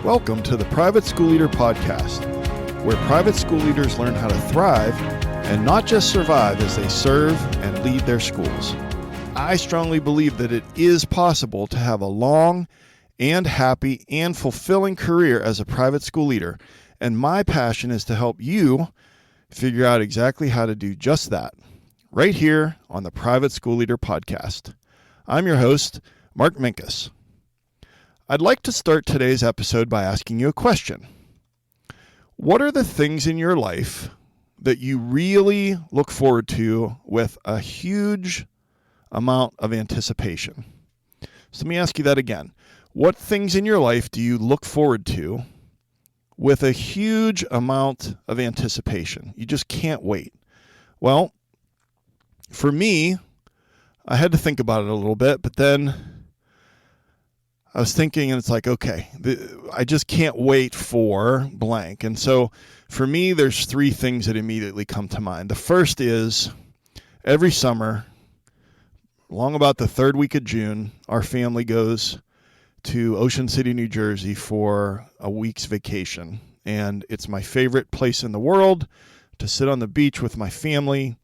Welcome to the Private School Leader Podcast, where private school leaders learn how to thrive and not just survive as they serve and lead their schools. I strongly believe that it is possible to have a long and happy and fulfilling career as a private school leader, and my passion is to help you figure out exactly how to do just that, right here on the Private School Leader Podcast. I'm your host, Mark Minkus. I'd like to start today's episode by asking you a question. What are the things in your life that you really look forward to with a huge amount of anticipation? So let me ask you that again. What things in your life do you look forward to with a huge amount of anticipation? You just can't wait. Well, for me, I had to think about it a little bit, but then I was thinking, and it's like, okay, I just can't wait for blank. And so for me, there's three things that immediately come to mind. The first is every summer, along about the third week of June, our family goes to Ocean City, New Jersey for a week's vacation. And it's my favorite place in the world to sit on the beach with my family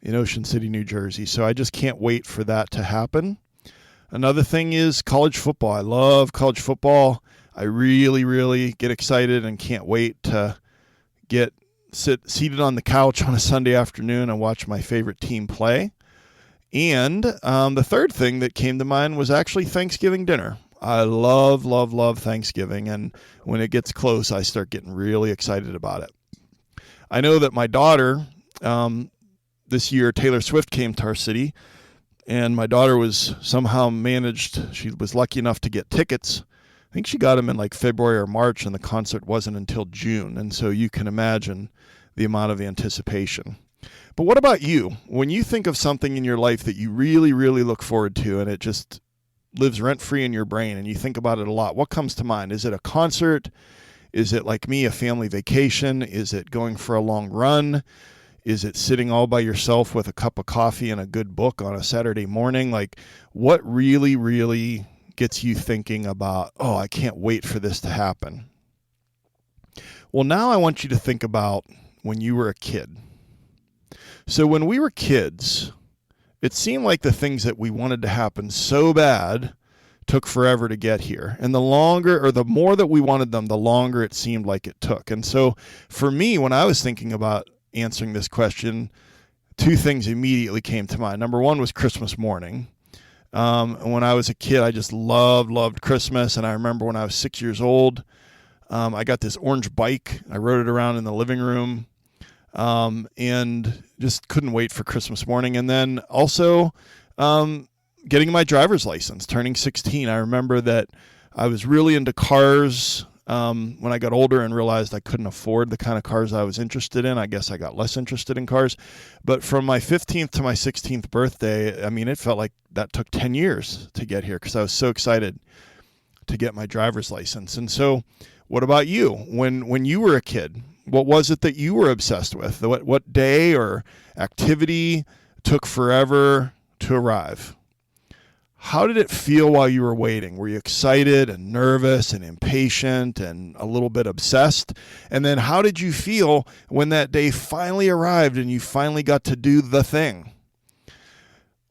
in Ocean City, New Jersey. So I just can't wait for that to happen. Another thing is college football. I love college football. I really get excited and can't wait to sit seated on the couch on a Sunday afternoon and watch my favorite team play. And the third thing that came to mind was actually Thanksgiving dinner. I love Thanksgiving, and when it gets close, I start getting really excited about it. I know that my daughter, this year, Taylor Swift came to our city, and my daughter was somehow she was lucky enough to get tickets. I think she got them in like February or March, and the concert wasn't until June. And so you can imagine the amount of anticipation. But what about you? When you think of something in your life that you really look forward to, and it just lives rent-free in your brain, and you think about it a lot, what comes to mind? Is it a concert? Is it, like me, a family vacation? Is it going for a long run? Is it sitting all by yourself with a cup of coffee and a good book on a Saturday morning? Like, what really gets you thinking about, oh, I can't wait for this to happen? Well, now I want you to think about when you were a kid. So when we were kids, it seemed like the things that we wanted to happen so bad took forever to get here. And the more that we wanted them, the longer it seemed like it took. And so for me, when I was thinking about answering this question, two things immediately came to mind. Number one was Christmas morning. When I was a kid, I just loved Christmas. And I remember when I was 6 years old, I got this orange bike. I rode it around in the living room, and just couldn't wait for Christmas morning. And then also getting my driver's license, turning 16. I remember that I was really into cars. When I got older and realized I couldn't afford the kind of cars I was interested in, I guess I got less interested in cars. But from my 15th to my 16th birthday, I mean, it felt like that took 10 years to get here because I was so excited to get my driver's license. And so what about you? When you were a kid, what was it that you were obsessed with? What day or activity took forever to arrive? How did it feel while you were waiting? Were you excited and nervous and impatient and a little bit obsessed? And then how did you feel when that day finally arrived and you finally got to do the thing?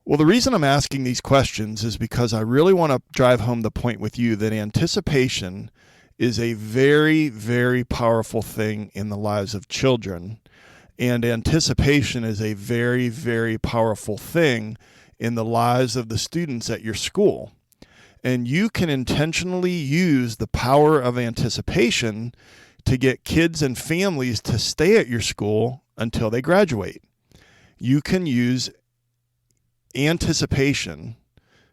Well, the reason I'm asking these questions is because I really want to drive home the point with you that anticipation is a very powerful thing in the lives of children. And anticipation is a very powerful thing in the lives of the students at your school. And you can intentionally use the power of anticipation to get kids and families to stay at your school until they graduate. You can use anticipation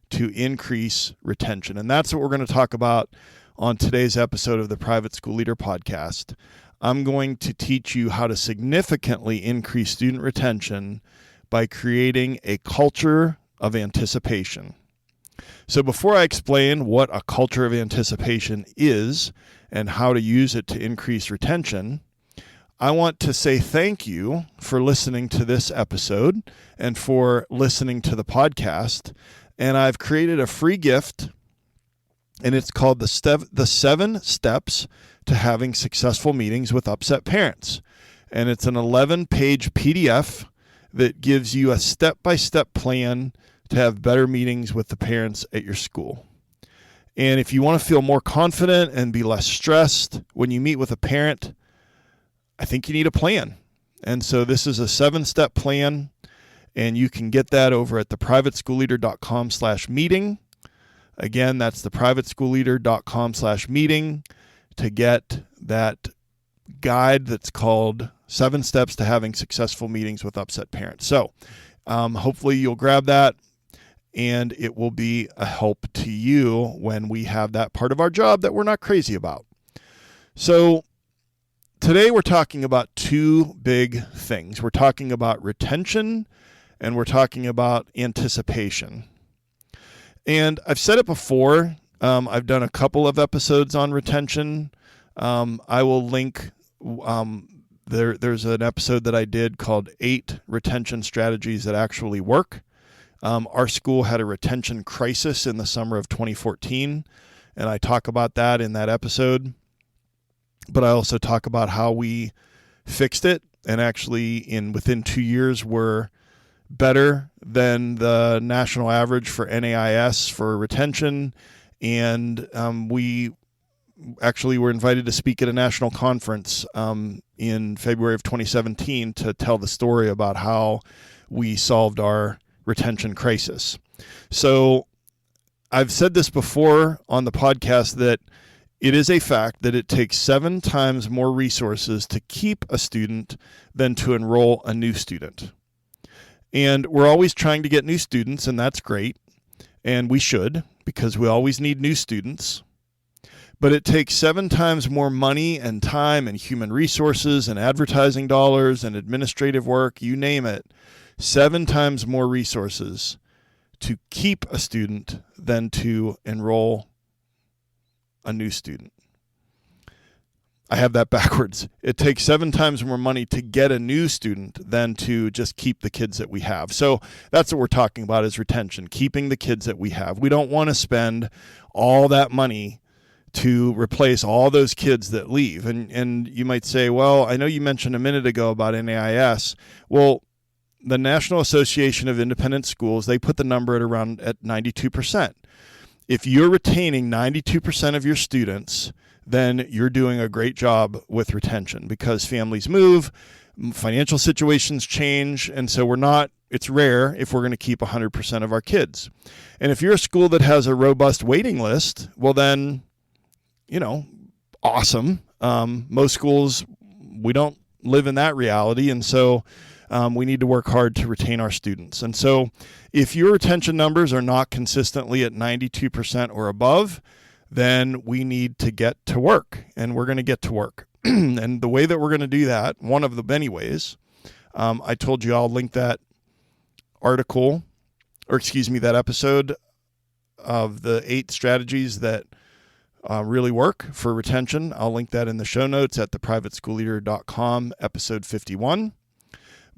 to increase retention. And that's what we're going to talk about on today's episode of the Private School Leader Podcast. I'm going to teach you how to significantly increase student retention by creating a culture of anticipation. So before I explain what a culture of anticipation is and how to use it to increase retention, I want to say thank you for listening to this episode and for listening to the podcast. And I've created a free gift and it's called the 7 Steps to Having Successful Meetings with Upset Parents. And it's an 11-page PDF that gives you a step-by-step plan to have better meetings with the parents at your school. And if you want to feel more confident and be less stressed when you meet with a parent, I think you need a plan. And so this is a 7-step plan, and you can get that over at theprivateschoolleader.com/meeting. Again, that's theprivateschoolleader.com/meeting to get that guide that's called 7 Steps to Having Successful Meetings with Upset Parents. So hopefully you'll grab that, and it will be a help to you when we have that part of our job that we're not crazy about. So today we're talking about 2 big things. We're talking about retention, and we're talking about anticipation. And I've said it before. I've done a couple of episodes on retention. I will link. There's an episode that I did called 8 Retention Strategies That Actually Work. Our school had a retention crisis in the summer of 2014, and I talk about that in that episode. But I also talk about how we fixed it, and actually within 2 years we're better than the national average for NAIS for retention. And we actually were invited to speak at a national conference in February of 2017 to tell the story about how we solved our retention crisis. So I've said this before on the podcast that it is a fact that it takes 7 times more resources to keep a student than to enroll a new student. And we're always trying to get new students, and that's great. And we should, because we always need new students. But it takes 7 times more money and time and human resources and advertising dollars and administrative work, you name it, 7 times more resources to keep a student than to enroll a new student. I have that backwards. It takes 7 times more money to get a new student than to just keep the kids that we have. So that's what we're talking about, is retention, keeping the kids that we have. We don't want to spend all that money to replace all those kids that leave. And you might say, well, I know you mentioned a minute ago about NAIS. Well, the National Association of Independent Schools, they put the number at 92%. If you're retaining 92% of your students, then you're doing a great job with retention, because families move, financial situations change, and so it's rare if we're going to keep 100% of our kids. And if you're a school that has a robust waiting list, well then, awesome. Most schools, we don't live in that reality, and so we need to work hard to retain our students. And so if your retention numbers are not consistently at 92% or above, then we need to get to work, and we're going to get to work. And the way that we're going to do that, one of the many ways, I told you I'll link that that episode of the 8 strategies that really work for retention. I'll link that in the show notes at theprivateschoolleader.com, episode 51.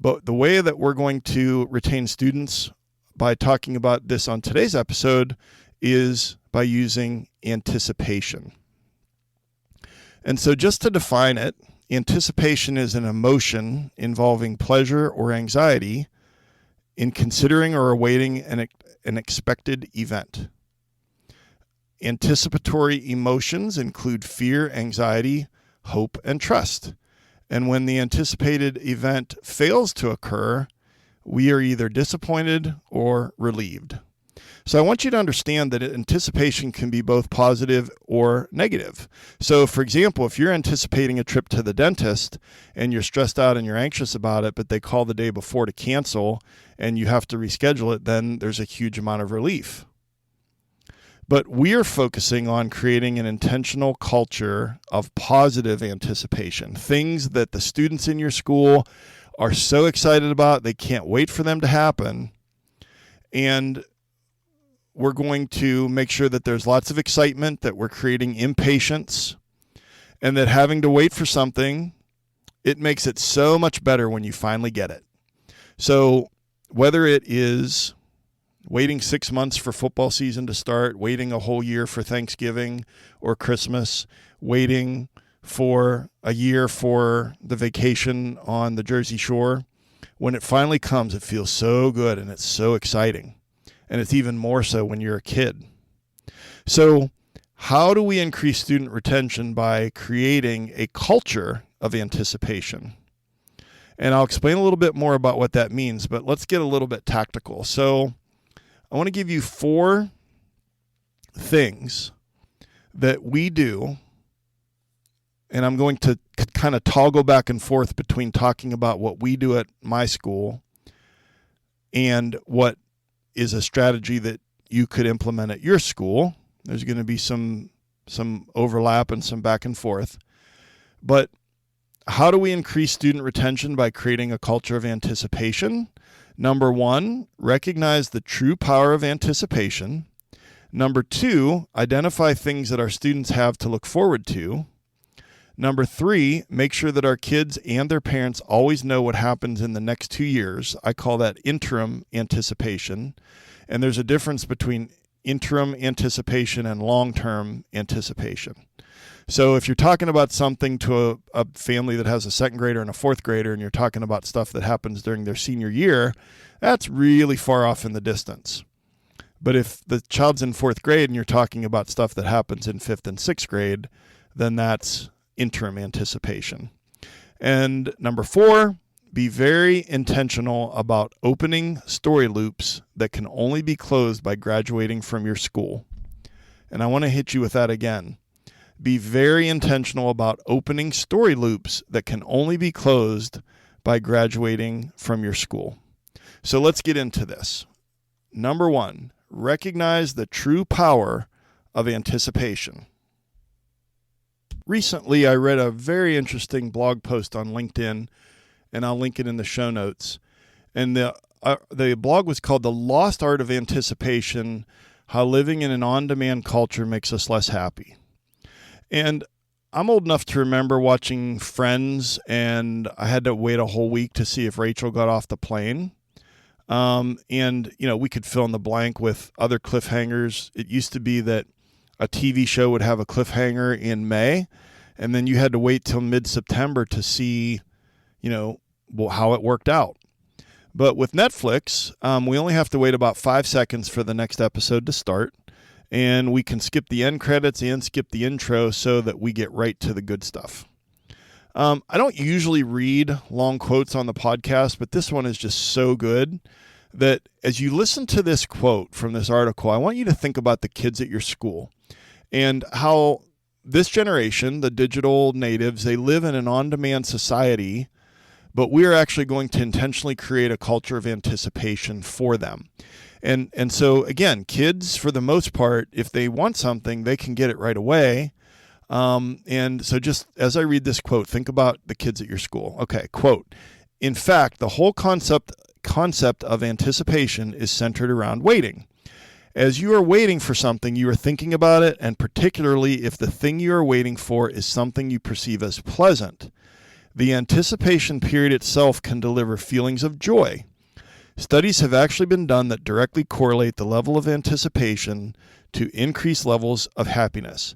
But the way that we're going to retain students by talking about this on today's episode is by using anticipation. And so just to define it, anticipation is an emotion involving pleasure or anxiety in considering or awaiting an expected event. Anticipatory emotions include fear, anxiety, hope, and trust. And when the anticipated event fails to occur, we are either disappointed or relieved. So I want you to understand that anticipation can be both positive or negative. So for example, if you're anticipating a trip to the dentist and you're stressed out and you're anxious about it, but they call the day before to cancel and you have to reschedule it, then there's a huge amount of relief. But we are focusing on creating an intentional culture of positive anticipation, things that the students in your school are so excited about, they can't wait for them to happen. And we're going to make sure that there's lots of excitement, that we're creating impatience, and that having to wait for something, it makes it so much better when you finally get it. So whether it is waiting 6 months for football season to start, waiting a whole year for Thanksgiving or Christmas, waiting for a year for the vacation on the Jersey Shore. When it finally comes, it feels so good and it's so exciting. And it's even more so when you're a kid. So how do we increase student retention? By creating a culture of anticipation. And I'll explain a little bit more about what that means, but let's get a little bit tactical. So I want to give you 4 things that we do, and I'm going to kind of toggle back and forth between talking about what we do at my school and what is a strategy that you could implement at your school. There's going to be some overlap and some back and forth. But how do we increase student retention? By creating a culture of anticipation. Number 1, recognize the true power of anticipation. Number 2, identify things that our students have to look forward to. Number 3, make sure that our kids and their parents always know what happens in the next 2 years. I call that interim anticipation. And there's a difference between interim anticipation and long-term anticipation. So if you're talking about something to a family that has a 2nd grader and a 4th grader, and you're talking about stuff that happens during their senior year, that's really far off in the distance. But if the child's in 4th grade and you're talking about stuff that happens in 5th and 6th grade, then that's interim anticipation. And number 4, be very intentional about opening story loops that can only be closed by graduating from your school. And I want to hit you with that again. Be very intentional about opening story loops that can only be closed by graduating from your school. So let's get into this. Number 1, recognize the true power of anticipation. Recently, I read a very interesting blog post on LinkedIn, and I'll link it in the show notes. And the blog was called The Lost Art of Anticipation, How Living in an On-Demand Culture Makes Us Less Happy. And I'm old enough to remember watching Friends, and I had to wait a whole week to see if Rachel got off the plane. And, we could fill in the blank with other cliffhangers. It used to be that a TV show would have a cliffhanger in May, and then you had to wait till mid-September to see, how it worked out. But with Netflix, we only have to wait about 5 seconds for the next episode to start. And we can skip the end credits and skip the intro so that we get right to the good stuff. I don't usually read long quotes on the podcast, but this one is just so good that as you listen to this quote from this article, I want you to think about the kids at your school and how this generation, the digital natives, they live in an on-demand society, but we are actually going to intentionally create a culture of anticipation for them. And so, again, kids, for the most part, if they want something, they can get it right away. And so just as I read this quote, think about the kids at your school. Okay, quote, "In fact, the whole concept of anticipation is centered around waiting. As you are waiting for something, you are thinking about it, and particularly if the thing you are waiting for is something you perceive as pleasant. The anticipation period itself can deliver feelings of joy. Studies have actually been done that directly correlate the level of anticipation to increased levels of happiness.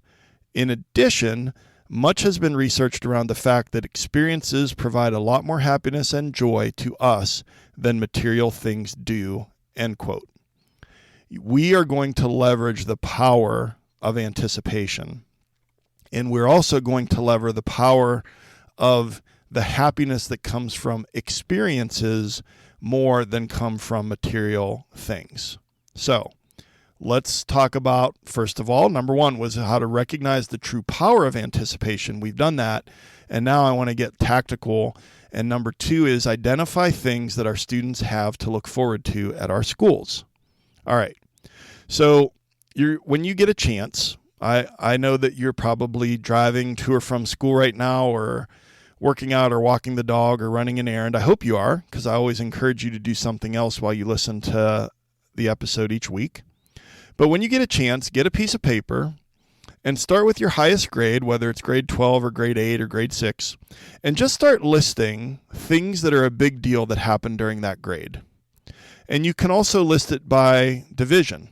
In addition, much has been researched around the fact that experiences provide a lot more happiness and joy to us than material things do," end quote. We are going to leverage the power of anticipation. And we're also going to lever the power of the happiness that comes from experiences more than come from material things. So let's talk about, first of all, number 1 was how to recognize the true power of anticipation. We've done that. And now I want to get tactical. And number 2 is identify things that our students have to look forward to at our schools. All right. So when you get a chance, I know that you're probably driving to or from school right now, or working out or walking the dog or running an errand. I hope you are, because I always encourage you to do something else while you listen to the episode each week. But when you get a chance, get a piece of paper and start with your highest grade, whether it's grade 12 or grade 8 or grade 6, and just start listing things that are a big deal that happened during that grade. And you can also list it by division.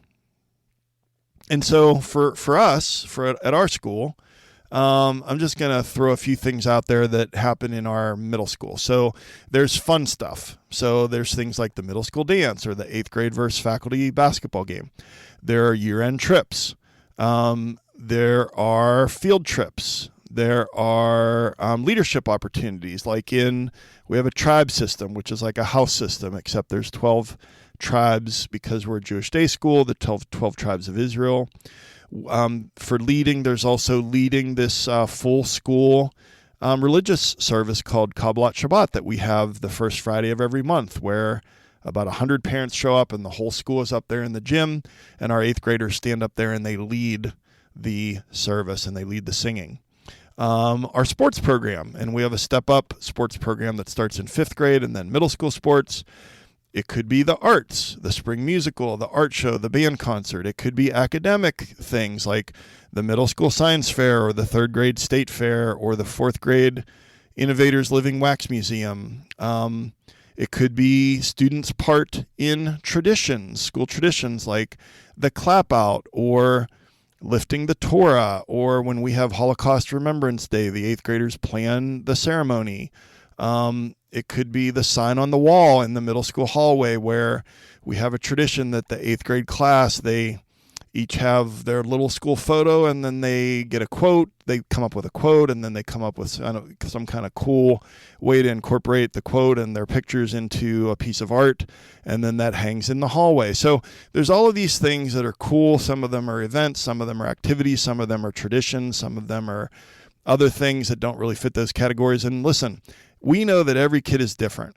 And so for us, at our school, I'm just going to throw a few things out there that happen in our middle school. So there's fun stuff. So there's things like the middle school dance or the 8th grade versus faculty basketball game. There are year-end trips. There are field trips. There are leadership opportunities. We have a tribe system, which is like a house system, except there's 12 tribes because we're a Jewish day school, the 12 tribes of Israel. For leading, there's also leading this full school religious service called Kabbalat Shabbat that we have the first Friday of every month, where about 100 parents show up and the whole school is up there in the gym, and our 8th graders stand up there and they lead the service and they lead the singing. Our sports program, and we have a step up sports program that starts in 5th grade and then middle school sports. It could be the arts, the spring musical, the art show, the band concert. It could be academic things like the middle school science fair or the 3rd grade state fair or the 4th grade Innovators Living Wax Museum. It could be students' part in traditions, school traditions like the clap out or lifting the Torah, or when we have Holocaust Remembrance Day, the 8th graders plan the ceremony. It could be the sign on the wall in the middle school hallway where we have a tradition that the 8th grade class, they each have their little school photo and then they get a quote. They come up with a quote and then they come up with some kind of cool way to incorporate the quote and their pictures into a piece of art, and then that hangs in the hallway. So there's all of these things that are cool. Some of them are events, some of them are activities, some of them are traditions, some of them are other things that don't really fit those categories. And listen, we know that every kid is different.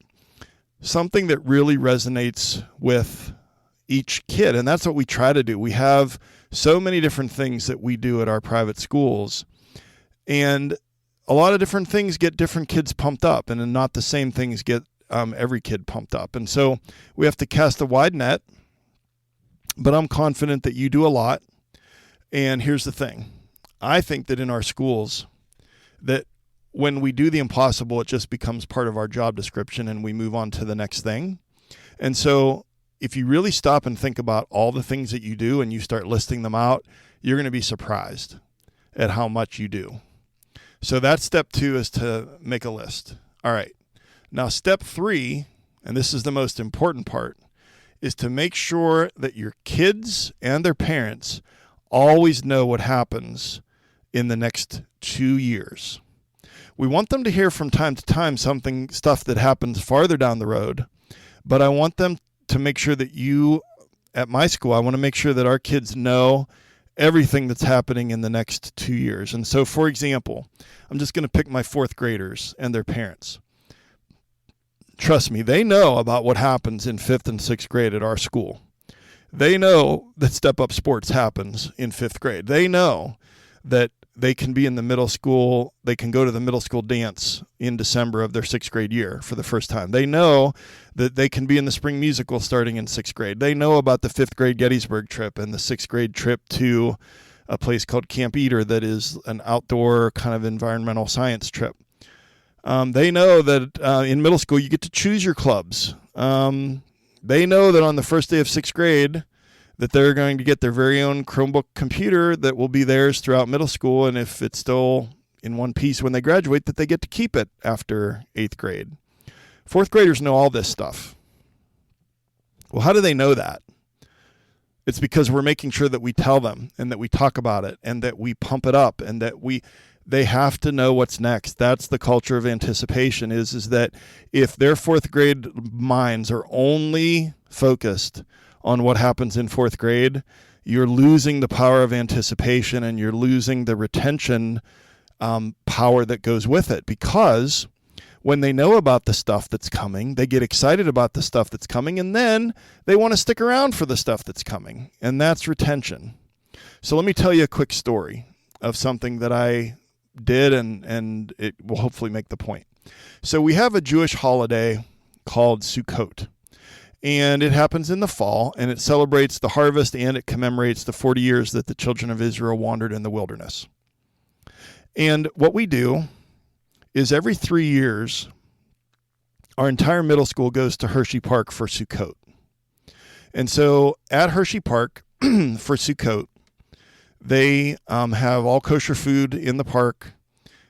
Something that really resonates with each kid, and that's what we try to do. We have so many different things that we do at our private schools, and a lot of different things get different kids pumped up, and not the same things get every kid pumped up. And so we have to cast a wide net, but I'm confident that you do a lot. And here's the thing. I think that in our schools, that when we do the impossible, it just becomes part of our job description and we move on to the next thing. And so if you really stop and think about all the things that you do and you start listing them out, you're going to be surprised at how much you do. So that's step 2, is to make a list. All right. Now, step 3, and this is the most important part, is to make sure that your kids and their parents always know what happens in the next 2 years. We want them to hear from time to time stuff that happens farther down the road, but I want them to make sure that at my school, I want to make sure that our kids know everything that's happening in the next 2 years. And so, for example, I'm just going to pick my 4th graders and their parents. Trust me, they know about what happens in 5th and 6th grade at our school. They know that Step Up Sports happens in 5th grade. They know that they can be in the middle school, they can go to the middle school dance in December of their 6th grade year for the first time. They know that they can be in the spring musical starting in 6th grade. They know about the 5th grade Gettysburg trip and the 6th grade trip to a place called Camp Eater that is an outdoor kind of environmental science trip. They know that in middle school you get to choose your clubs. They know that on the first day of 6th grade that they're going to get their very own Chromebook computer that will be theirs throughout middle school, and if it's still in one piece when they graduate, that they get to keep it after 8th grade. 4th graders know all this stuff. Well, how do they know that? It's because we're making sure that we tell them and that we talk about it and that we pump it up and that they have to know what's next. That's the culture of anticipation, is that if their 4th grade minds are only focused on what happens in 4th grade, you're losing the power of anticipation and you're losing the retention power that goes with it. Because when they know about the stuff that's coming, they get excited about the stuff that's coming, and then they want to stick around for the stuff that's coming, and that's retention. So let me tell you a quick story of something that I did, and it will hopefully make the point. So we have a Jewish holiday called Sukkot. And it happens in the fall, and it celebrates the harvest, and it commemorates the 40 years that the children of Israel wandered in the wilderness. And what we do is every 3 years, our entire middle school goes to Hershey Park for Sukkot. And so at Hershey Park for Sukkot, they have all kosher food in the park.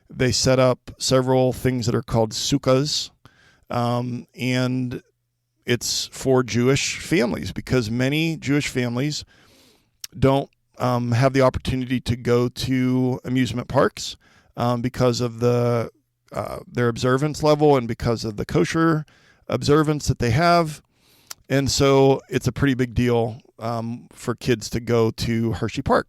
They set up several things that are called sukkahs, and it's for Jewish families because many Jewish families don't have the opportunity to go to amusement parks because of their observance level and because of the kosher observance that they have. And so it's a pretty big deal for kids to go to Hershey Park.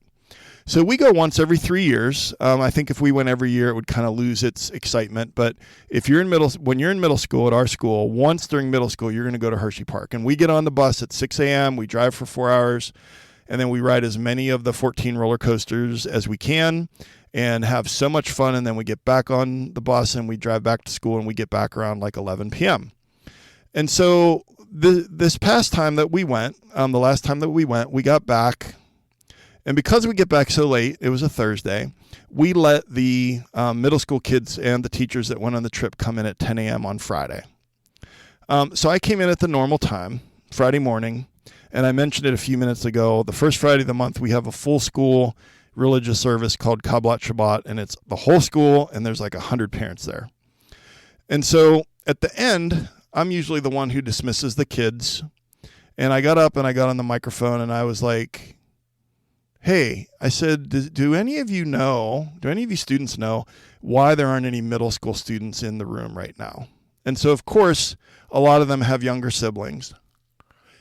So we go once every 3 years. I think if we went every year, it would kind of lose its excitement. But if you're when you're in middle school at our school, once during middle school, you're going to go to Hershey Park. And we get on the bus at 6 a.m. We drive for 4 hours, and then we ride as many of the 14 roller coasters as we can and have so much fun. And then we get back on the bus and we drive back to school, and we get back around like 11 p.m. And so this past time that we went, the last time that we went, we got back. And because we get back so late, it was a Thursday, we let the middle school kids and the teachers that went on the trip come in at 10 a.m. on Friday. So I came in at the normal time, Friday morning, and I mentioned it a few minutes ago. The first Friday of the month, we have a full school religious service called Kabbalat Shabbat, and it's the whole school, and there's like 100 parents there. And so at the end, I'm usually the one who dismisses the kids. And I got up and I got on the microphone and I was like, hey, I said, do any of you students know why there aren't any middle school students in the room right now? And so, of course, a lot of them have younger siblings.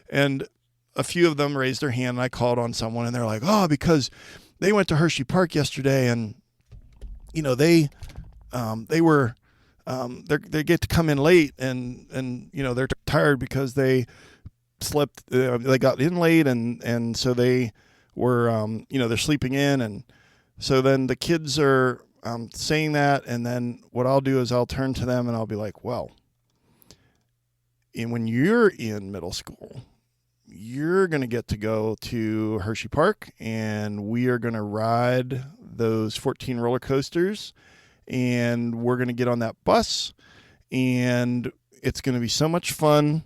And a few of them raised their hand, and I called on someone, and they're like, oh, because they went to Hershey Park yesterday, and, they get to come in late, and they're tired because they slept, they got in late, and so they were, they're sleeping in. And so then the kids are saying that. And then what I'll do is I'll turn to them and I'll be like, well, when you're in middle school, you're going to get to go to Hershey Park, and we are going to ride those 14 roller coasters, and we're going to get on that bus, and it's going to be so much fun.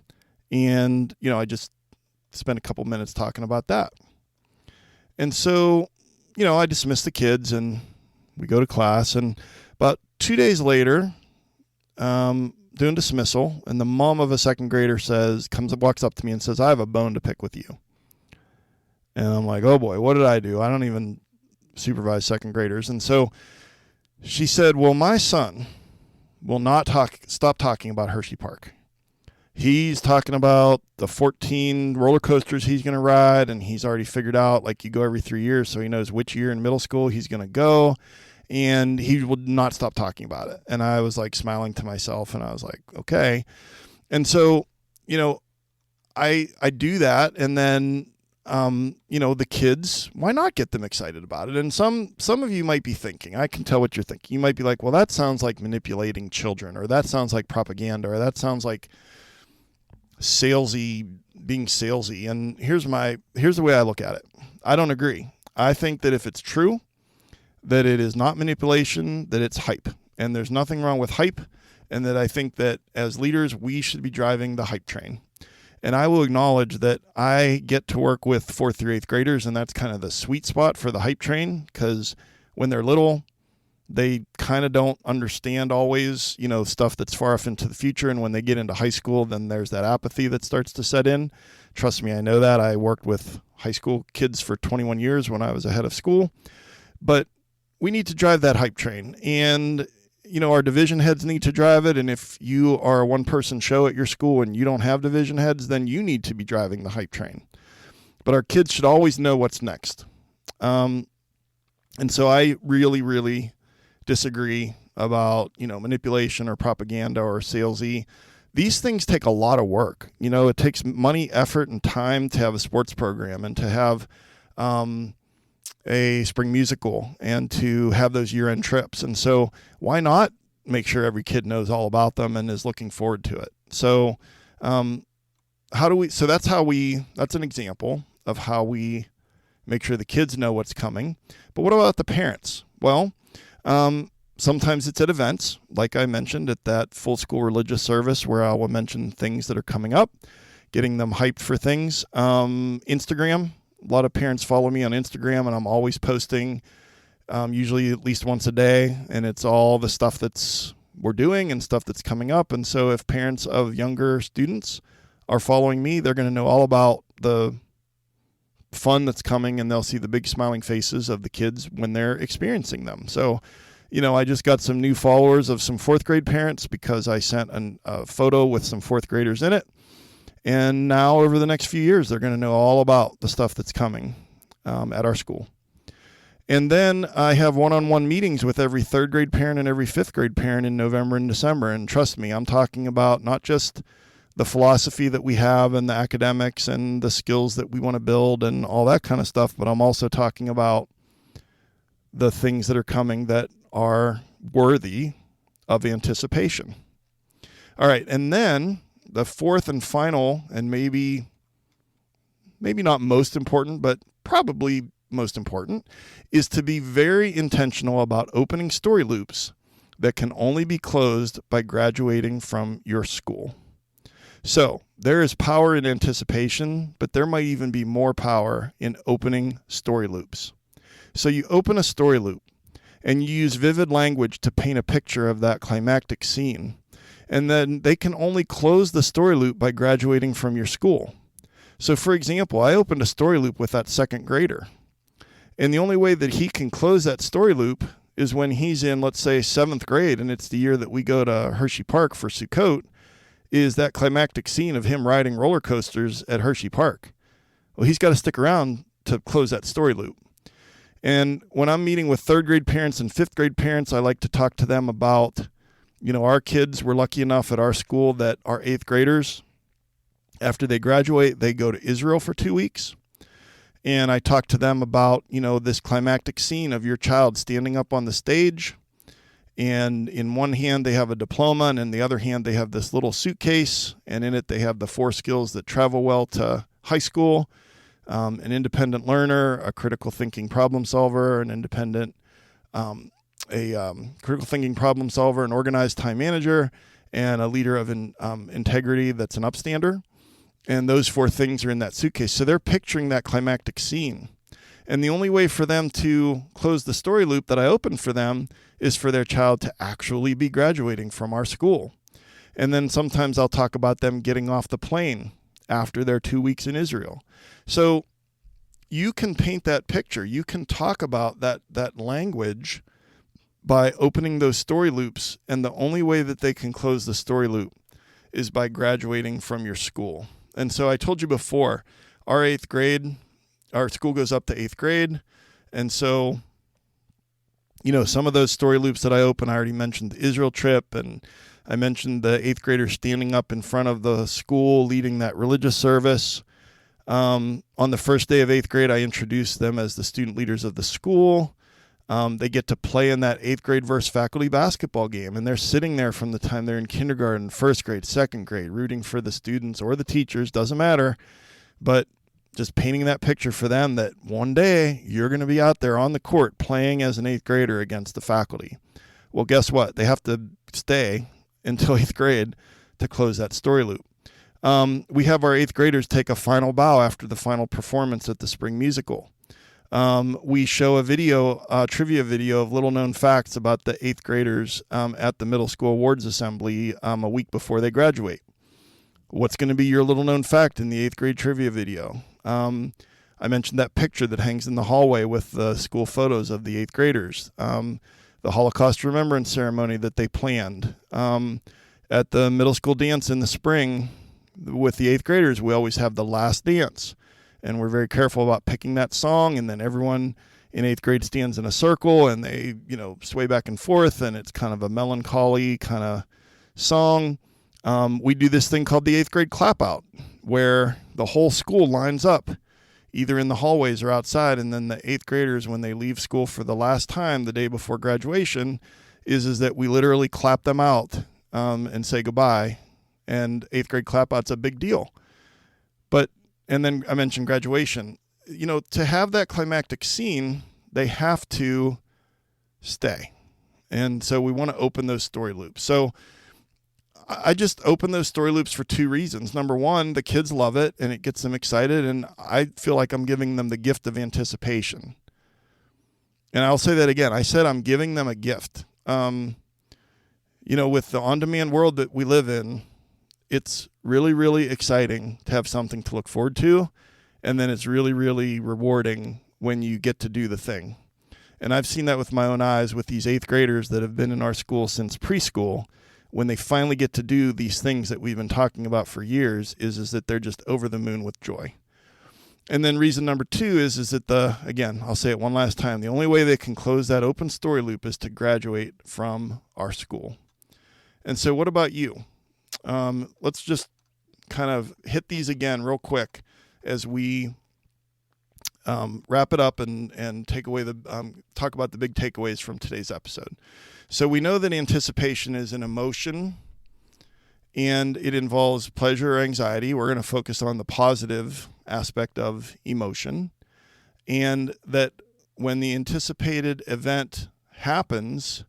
And, I just spent a couple minutes talking about that. And so, I dismiss the kids and we go to class. And about 2 days later, doing dismissal, and the mom of a second grader walks up to me and says, I have a bone to pick with you. And I'm like, oh boy, what did I do? I don't even supervise second graders. And so she said, well, my son will not stop talking about Hershey Park. He's talking about the 14 roller coasters he's going to ride, and he's already figured out, like, you go every 3 years, so he knows which year in middle school he's going to go, and he would not stop talking about it. And I was, like, smiling to myself, and I was like, okay. And so, I do that, and then, the kids, why not get them excited about it? And some of you might be thinking, I can tell what you're thinking. You might be like, well, that sounds like manipulating children, or that sounds like propaganda, or that sounds like being salesy. And here's the way I look at it. I don't agree. I think that if it's true, that it is not manipulation, that it's hype. And there's nothing wrong with hype. And that I think that as leaders, we should be driving the hype train. And I will acknowledge that I get to work with 4th through 8th graders, and that's kind of the sweet spot for the hype train, because when they're little, they kind of don't understand always, stuff that's far off into the future. And when they get into high school, then there's that apathy that starts to set in. Trust me, I know that. I worked with high school kids for 21 years when I was a head of school. But we need to drive that hype train. And, our division heads need to drive it. And if you are a one-person show at your school and you don't have division heads, then you need to be driving the hype train. But our kids should always know what's next. And so I really, really disagree about, manipulation or propaganda or salesy. These things take a lot of work. It takes money, effort, and time to have a sports program, and to have a spring musical, and to have those year-end trips. And so why not make sure every kid knows all about them and is looking forward to it? So that's an example of how we make sure the kids know what's coming. But what about the parents? Well, sometimes it's at events, like I mentioned at that full school religious service, where I will mention things that are coming up. getting them hyped for things. Instagram, a lot of parents follow me on Instagram, and I'm always posting, usually at least once a day, and it's all the stuff that's we're doing and stuff that's coming up. And so if parents of younger students are following me, they're going to know all about the fun that's coming, and they'll see the big smiling faces of the kids when they're experiencing them. So, I just got some new followers of some fourth grade parents because I sent a photo with some fourth graders in it. And now over the next few years, they're going to know all about the stuff that's coming at our school. And then I have one-on-one meetings with every third grade parent and every fifth grade parent in November and December. And trust me, I'm talking about not just the philosophy that we have and the academics and the skills that we want to build and all that kind of stuff, but I'm also talking about the things that are coming that are worthy of anticipation. All right, and then the fourth and final, and maybe not most important, but probably most important, is to be very intentional about opening story loops that can only be closed by graduating from your school. So there is power in anticipation, but there might even be more power in opening story loops. So you open a story loop and you use vivid language to paint a picture of that climactic scene. And then they can only close the story loop by graduating from your school. So for example, I opened a story loop with that second grader. And the only way that he can close that story loop is when he's in, let's say, 7th grade, and it's the year that we go to Hershey Park for Sukkot, is that climactic scene of him riding roller coasters at Hershey Park. Well, he's got to stick around to close that story loop. And when I'm meeting with third grade parents and fifth grade parents, I like to talk to them about, our kids. We're lucky enough at our school that our 8th graders, after they graduate, they go to Israel for 2 weeks. And I talk to them about, this climactic scene of your child standing up on the stage. And in one hand, they have a diploma, and in the other hand, they have this little suitcase. And in it, they have the 4 skills that travel well to high school: an independent learner, a critical thinking problem solver, an organized time manager, and a leader of integrity that's an upstander. And those 4 things are in that suitcase. So they're picturing that climactic scene. And the only way for them to close the story loop that I opened for them is for their child to actually be graduating from our school. And then sometimes I'll talk about them getting off the plane after their 2 weeks in Israel. So you can paint that picture. You can talk about that language by opening those story loops. And the only way that they can close the story loop is by graduating from your school. And so I told you before, our school goes up to 8th grade. And so, some of those story loops that I open, I already mentioned the Israel trip, and I mentioned the 8th grader standing up in front of the school leading that religious service. On the first day of 8th grade, I introduced them as the student leaders of the school. They get to play in that 8th grade versus faculty basketball game, and they're sitting there from the time they're in kindergarten, 1st grade, 2nd grade, rooting for the students or the teachers, doesn't matter, but just painting that picture for them that one day you're going to be out there on the court playing as an 8th grader against the faculty. Well, guess what? They have to stay until 8th grade to close that story loop. We have our 8th graders take a final bow after the final performance at the spring musical. We show a trivia video of little known facts about the 8th graders at the middle school awards assembly a week before they graduate. What's going to be your little known fact in the 8th grade trivia video? I mentioned that picture that hangs in the hallway with the school photos of the 8th graders. The Holocaust Remembrance Ceremony that they planned. At the middle school dance in the spring with the 8th graders, we always have the last dance. And we're very careful about picking that song, and then everyone in 8th grade stands in a circle and they, sway back and forth, and it's kind of a melancholy kind of song. We do this thing called the 8th grade clap out, where the whole school lines up either in the hallways or outside, and then the 8th graders, when they leave school for the last time the day before graduation, is that we literally clap them out and say goodbye. And 8th grade clap out's a big deal. And then I mentioned graduation. To have that climactic scene, they have to stay. And so we want to open those story loops. So I just open those story loops for two reasons. Number one, the kids love it and it gets them excited, and I feel like I'm giving them the gift of anticipation. And I'll say that again. I said I'm giving them a gift. With the on-demand world that we live in, it's really, really exciting to have something to look forward to. And then it's really, really rewarding when you get to do the thing. And I've seen that with my own eyes with these 8th graders that have been in our school since preschool. When they finally get to do these things that we've been talking about for years, is that they're just over the moon with joy. And then reason number two is that again, I'll say it one last time, the only way they can close that open story loop is to graduate from our school. And so what about you? Let's just kind of hit these again real quick as we wrap it up and take away talk about the big takeaways from today's episode. So we know that anticipation is an emotion and it involves pleasure or anxiety. We're going to focus on the positive aspect of emotion, and that when the anticipated event happens,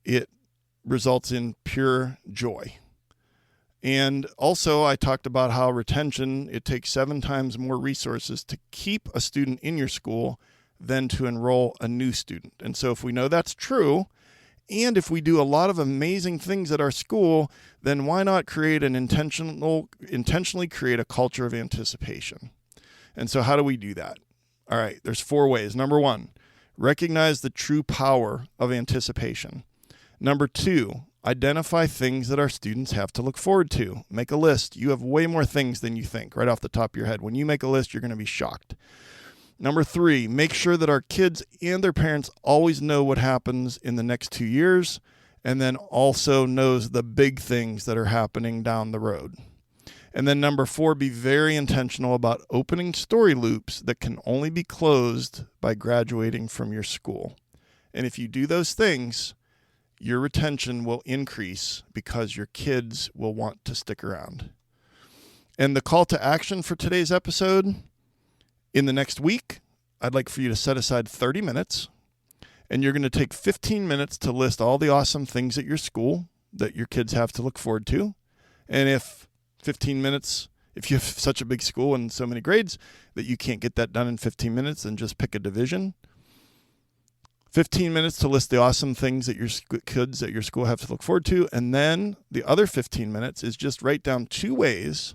it results in pure joy. And also I talked about how retention, it takes 7 times more resources to keep a student in your school than to enroll a new student. And so if we know that's true, and if we do a lot of amazing things at our school, then why not create intentionally create a culture of anticipation? And so how do we do that? All right, there's 4 ways. Number 1, recognize the true power of anticipation. Number 2, identify things that our students have to look forward to. Make a list. You have way more things than you think right off the top of your head. When you make a list, you're going to be shocked. Number 3, make sure that our kids and their parents always know what happens in the next 2 years, and then also knows the big things that are happening down the road. And then number 4, be very intentional about opening story loops that can only be closed by graduating from your school. And if you do those things, your retention will increase because your kids will want to stick around. And the call to action for today's episode: in the next week, I'd like for you to set aside 30 minutes, and you're going to take 15 minutes to list all the awesome things at your school that your kids have to look forward to. And if you have such a big school and so many grades that you can't get that done in 15 minutes, then just pick a division. 15 minutes to list the awesome things that your kids at your school have to look forward to. And then the other 15 minutes is just write down 2 ways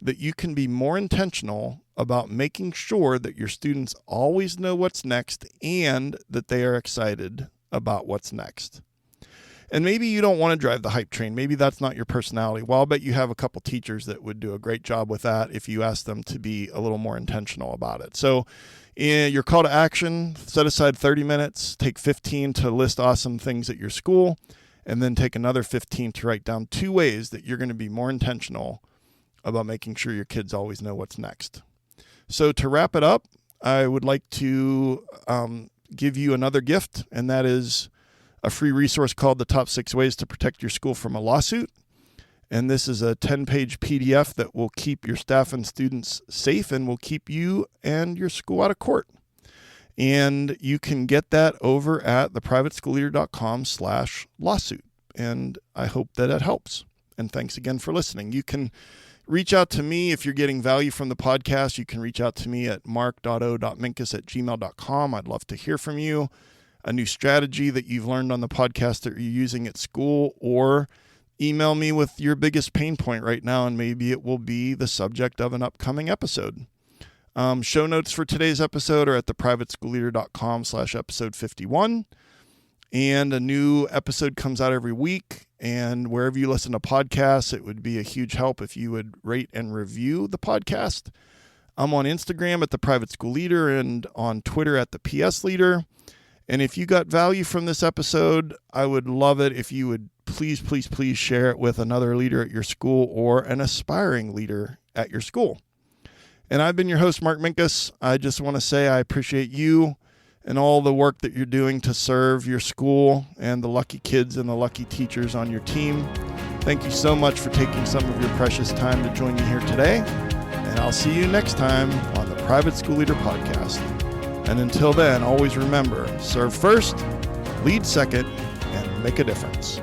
that you can be more intentional about making sure that your students always know what's next and that they are excited about what's next. And maybe you don't want to drive the hype train. Maybe that's not your personality. Well, I'll bet you have a couple teachers that would do a great job with that if you ask them to be a little more intentional about it. So in your call to action, set aside 30 minutes, take 15 to list awesome things at your school, and then take another 15 to write down 2 ways that you're going to be more intentional about making sure your kids always know what's next. So to wrap it up, I would like to give you another gift, and that is a free resource called The Top 6 Ways to Protect Your School from a Lawsuit. And this is a 10-page PDF that will keep your staff and students safe and will keep you and your school out of court. And you can get that over at theprivateschoolleader.com/lawsuit. And I hope that it helps. And thanks again for listening. You can reach out to me if you're getting value from the podcast. You can reach out to me at mark.o.minkus@gmail.com. I'd love to hear from you. A new strategy that you've learned on the podcast that you're using at school, or email me with your biggest pain point right now, and maybe it will be the subject of an upcoming episode. Show notes for today's episode are at theprivateschoolleader.com/episode 51. And a new episode comes out every week. And wherever you listen to podcasts, it would be a huge help if you would rate and review the podcast. I'm on Instagram at The Private School Leader and on Twitter at The PS Leader. And if you got value from this episode, I would love it if you would please share it with another leader at your school or an aspiring leader at your school. And I've been your host, Mark Minkus. I just want to say I appreciate you and all the work that you're doing to serve your school and the lucky kids and the lucky teachers on your team. Thank you so much for taking some of your precious time to join me here today. And I'll see you next time on the Private School Leader Podcast. And until then, always remember, serve first, lead second, and make a difference.